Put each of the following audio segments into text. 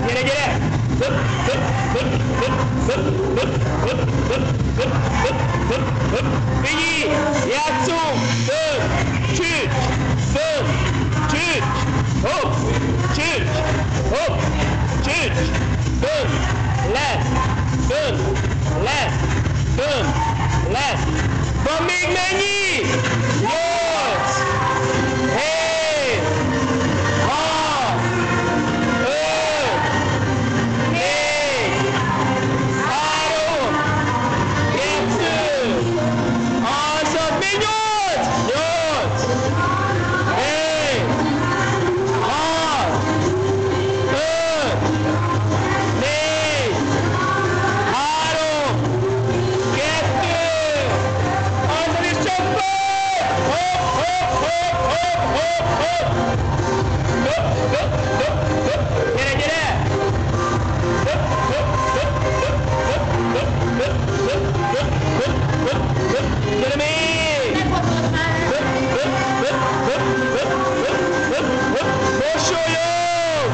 Gyere, gyere! Figyelj! Játszunk! Fönn! Csücs! Fönn! Csücs! Hopp! Csücs! Hopp! Csücs! Fönn! Lent! Fönn! Lent! Fönn! Lent! Van még mennyi? 8! 7! 6! 5! 4! 3! 2! Alszak! Még 8! 8! 7! 6! 5! 4! 3! 2! Alszak és csak föl! Hopp, hopp, hopp, hopp, hopp, hopp! Hopp, hopp, hopp, hopp! Gyere, gyere! Hopp, hopp, hopp, hopp, hopp, hopp, hopp, hopp, hopp, hopp, hopp, hopp! Gyere még! Hopp, hopp, hopp, hopp, hopp, hopp, hopp, hopp! Mosolyog!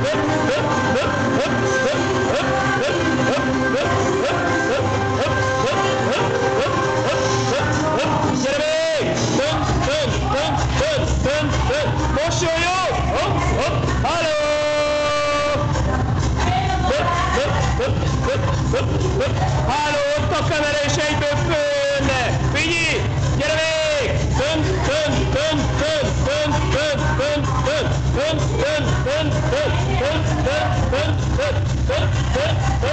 Hopp, hopp, hopp, hopp, hopp, hopp, hopp, hopp, hopp, hopp, hopp, hopp, hopp, hopp, hopp, hopp, hopp, hopp! Gyere még! Fönn, fönn, fönn, fönn, fönn, fönn! Mosolyog! Hopp, hopp! Halló! Hopp, hopp, hopp, hopp, hopp, hopp! Halló, ott a kamera és egyből fönne! Figyelj! Gyere még! Fönn, fönn, fönn, fönn, fönn, fönn, fönn, fönn, fönn, fönn, fönn, fönn, fönn, fönn, fönn, fönn, fönn, fönn, fönn,